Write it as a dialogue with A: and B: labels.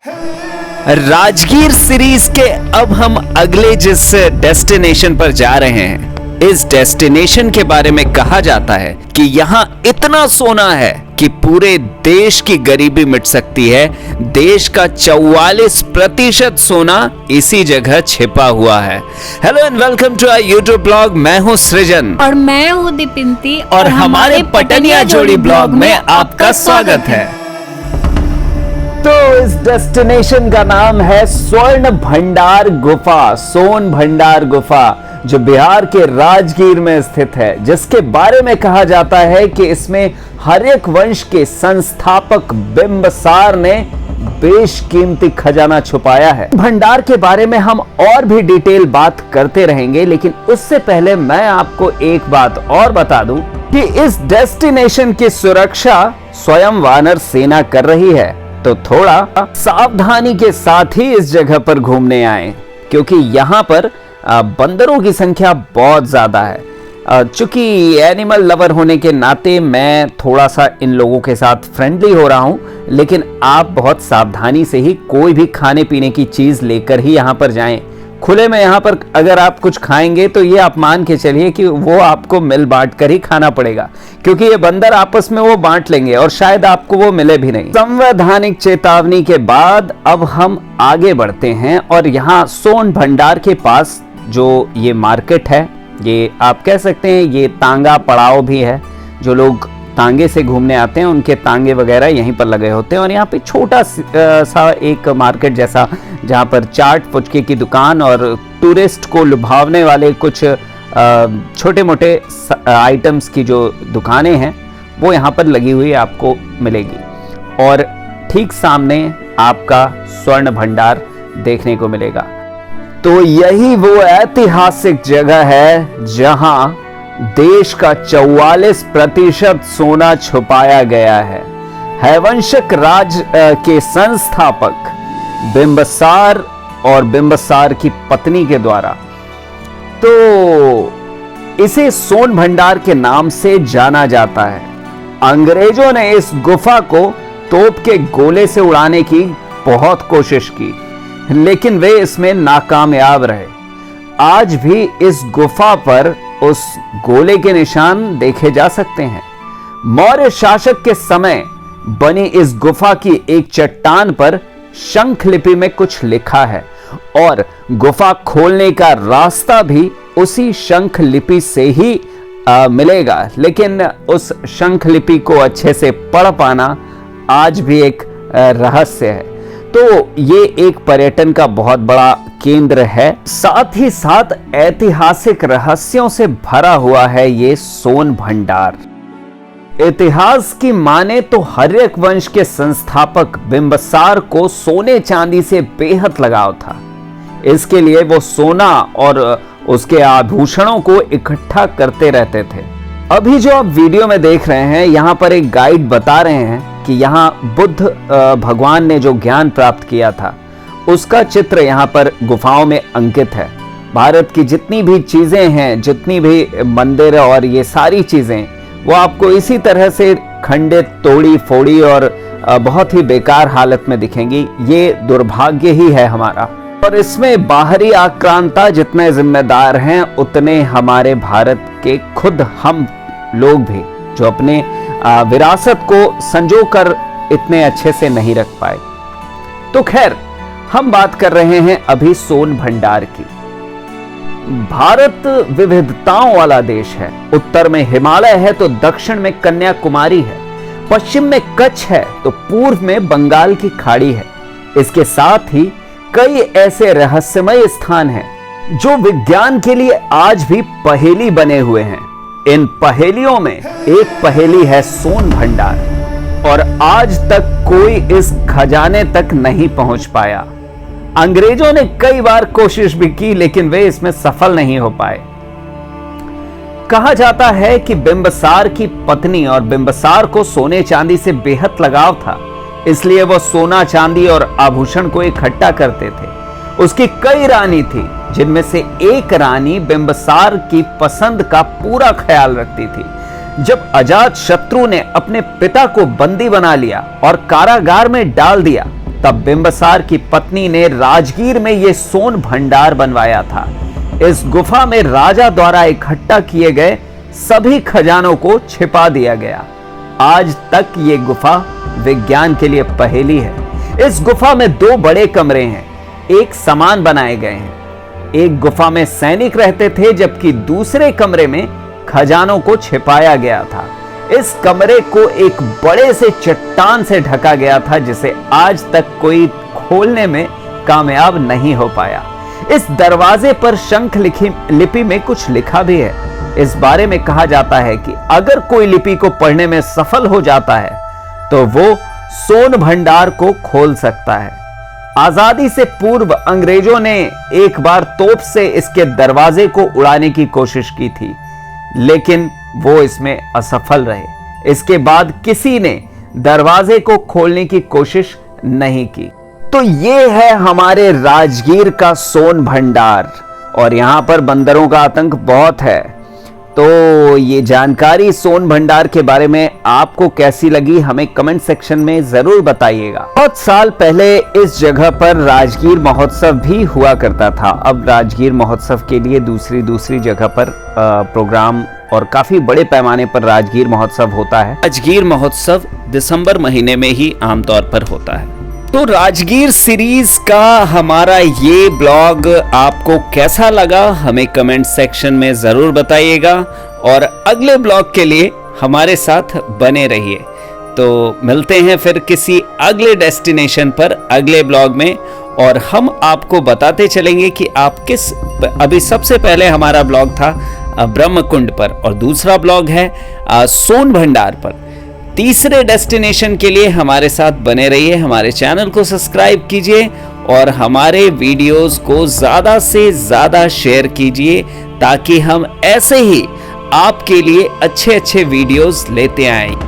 A: Rajgir series के अब हम अगले जिस डेस्टिनेशन पर जा रहे हैं, इस डेस्टिनेशन के बारे में कहा जाता है कि यहाँ इतना सोना है कि पूरे देश की गरीबी मिट सकती है। देश का 44% सोना इसी जगह छिपा हुआ है। Hello and welcome to our YouTube blog. मैं हूँ सृजन
B: और मैं हूँ दीपिंती
A: और हमारे पटनिया जोड़ी ब्लॉग में आपका स्वागत है। तो इस डेस्टिनेशन का नाम है स्वर्ण भंडार गुफा, सोन भंडार गुफा, जो बिहार के राजगीर में स्थित है, जिसके बारे में कहा जाता है कि इसमें हर्यक वंश के संस्थापक बिंबसार ने बेशकीमती खजाना छुपाया है। भंडार के बारे में हम और भी डिटेल बात करते रहेंगे, लेकिन उससे पहले मैं आपको एक बात और बता दूं कि इस डेस्टिनेशन की सुरक्षा स्वयं वानर सेना कर रही है। तो थोड़ा सावधानी के साथ ही इस जगह पर घूमने आए, क्योंकि यहाँ पर बंदरों की संख्या बहुत ज्यादा है। चूंकि एनिमल लवर होने के नाते मैं थोड़ा सा इन लोगों के साथ फ्रेंडली हो रहा हूं, लेकिन आप बहुत सावधानी से ही कोई भी खाने पीने की चीज लेकर ही यहाँ पर जाएं। खुले में यहाँ पर अगर आप कुछ खाएंगे तो ये आप मान के चलिए कि वो आपको मिल बांट कर ही खाना पड़ेगा, क्योंकि ये बंदर आपस में वो बांट लेंगे और शायद आपको वो मिले भी नहीं। संवैधानिक चेतावनी के बाद अब हम आगे बढ़ते हैं और यहाँ सोन भंडार के पास जो ये मार्केट है, ये आप कह सकते हैं ये तांगा पड़ाव भी है। जो लोग तांगे से घूमने आते हैं उनके तांगे वगैरह यहीं पर लगे होते हैं। और यहाँ पे छोटा सा एक मार्केट जैसा, जहाँ पर चाट फुचके की दुकान और टूरिस्ट को लुभावने वाले कुछ छोटे मोटे आइटम्स की जो दुकानें हैं वो यहाँ पर लगी हुई आपको मिलेगी। और ठीक सामने आपका स्वर्ण भंडार देखने को मिलेगा। तो यही वो ऐतिहासिक जगह है जहां देश का 44% सोना छुपाया गया है। हैवंशक राज के संस्थापक बिंबसार और बिंबसार की पत्नी के द्वारा। तो इसे सोन भंडार के नाम से जाना जाता है। अंग्रेजों ने इस गुफा को तोप के गोले से उड़ाने की बहुत कोशिश की, लेकिन वे इसमें नाकामयाब रहे। आज भी इस गुफा पर उस गोले के निशान देखे जा सकते हैं। मौर्य शासक के समय बनी इस गुफा की एक चट्टान पर शंख लिपि में कुछ लिखा है और गुफा खोलने का रास्ता भी उसी शंख लिपि से ही मिलेगा। लेकिन उस शंख लिपि को अच्छे से पढ़ पाना आज भी एक रहस्य है। तो ये एक पर्यटन का बहुत बड़ा केंद्र है, साथ ही साथ ऐतिहासिक रहस्यों से भरा हुआ है ये सोन भंडार। इतिहास की माने तो हर्यक वंश के संस्थापक बिंबसार को सोने चांदी से बेहद लगाव था। इसके लिए वो सोना और उसके आभूषणों को इकट्ठा करते रहते थे। अभी जो आप वीडियो में देख रहे हैं, यहाँ पर एक गाइड बता रहे हैं कि यहाँ बुद्ध भगवान ने जो ज्ञान प्राप्त किया था उसका चित्र यहाँ पर गुफाओं में अंकित है। भारत की जितनी भी चीजें हैं, जितनी भी मंदिर और ये सारी चीजें, वो आपको इसी तरह से खंडित, तोड़ी फोड़ी और बहुत ही बेकार हालत में दिखेंगी। ये दुर्भाग्य ही है हमारा। और इसमें बाहरी आक्रांता जितने जिम्मेदार हैं, उतने हमारे भारत के खुद हम लोग भी, जो अपने विरासत को संजो कर इतने अच्छे से नहीं रख पाए। तो खैर, हम बात कर रहे हैं अभी सोन भंडार की। भारत विविधताओं वाला देश है। उत्तर में हिमालय है तो दक्षिण में कन्याकुमारी है, पश्चिम में कच्छ है तो पूर्व में बंगाल की खाड़ी है। इसके साथ ही कई ऐसे रहस्यमय स्थान हैं जो विज्ञान के लिए आज भी पहेली बने हुए हैं। इन पहेलियों में एक पहेली है सोन भंडार, और आज तक कोई इस खजाने तक नहीं पहुंच पाया। अंग्रेजों ने कई बार कोशिश भी की, लेकिन वे इसमें सफल नहीं हो पाए। कहा जाता है कि बिंबसार की पत्नी और बिंबसार को सोने चांदी से बेहद लगाव था, इसलिए वो सोना चांदी और आभूषण को इकट्ठा करते थे। उसकी कई रानी थी, जिनमें से एक रानी बिंबसार की पसंद का पूरा ख्याल रखती थी। जब अजात शत्रु ने अपने पिता को बंदी बना लिया और कारागार में डाल दिया, तब बिंबिसार की पत्नी ने राजगीर में ये सोन भंडार बनवाया था। इस गुफा में राजा द्वारा इकट्ठा किए गए सभी खजानों को छिपा दिया गया। आज तक ये गुफा विज्ञान के लिए पहेली है। इस गुफा में 2 बड़े कमरे हैं, एक समान बनाए गए हैं। एक गुफा में सैनिक रहते थे, जबकि दूसरे कमरे में खजानों को छिपाया गया था। इस कमरे को एक बड़े से चट्टान से ढका गया था, जिसे आज तक कोई खोलने में कामयाब नहीं हो पाया। इस दरवाजे पर शंख लिपि में कुछ लिखा भी है। इस बारे में कहा जाता है कि अगर कोई लिपि को पढ़ने में सफल हो जाता है तो वो सोन भंडार को खोल सकता है। आजादी से पूर्व अंग्रेजों ने एक बार तोप से इसके दरवाजे को उड़ाने की कोशिश की थी, लेकिन वो इसमें असफल रहे। इसके बाद किसी ने दरवाजे को खोलने की कोशिश नहीं की। तो ये है हमारे राजगीर का सोन भंडार, और यहां पर बंदरों का आतंक बहुत है। तो ये जानकारी सोन भंडार के बारे में आपको कैसी लगी, हमें कमेंट सेक्शन में जरूर बताइएगा। बहुत साल पहले इस जगह पर राजगीर महोत्सव भी हुआ करता था। अब राजगीर महोत्सव के लिए दूसरी जगह पर प्रोग्राम और काफी बड़े पैमाने पर राजगीर महोत्सव होता है। राजगीर महोत्सव दिसंबर महीने में ही आमतौर पर होता है। तो राजगीर सीरीज का हमारा ये ब्लॉग आपको कैसा लगा, हमें कमेंट सेक्शन में जरूर बताइएगा, और अगले ब्लॉग के लिए हमारे साथ बने रहिए। तो मिलते हैं फिर किसी अगले डेस्टिनेशन पर अगले ब्लॉग में, और हम आपको बताते चलेंगे कि आप किस, अभी सबसे पहले हमारा ब्लॉग था ब्रह्मकुंड पर, और दूसरा ब्लॉग है सोन भंडार पर। तीसरे डेस्टिनेशन के लिए हमारे साथ बने रहिए, हमारे चैनल को सब्सक्राइब कीजिए और हमारे वीडियोस को ज़्यादा से ज़्यादा शेयर कीजिए, ताकि हम ऐसे ही आपके लिए अच्छे वीडियोस लेते आएं।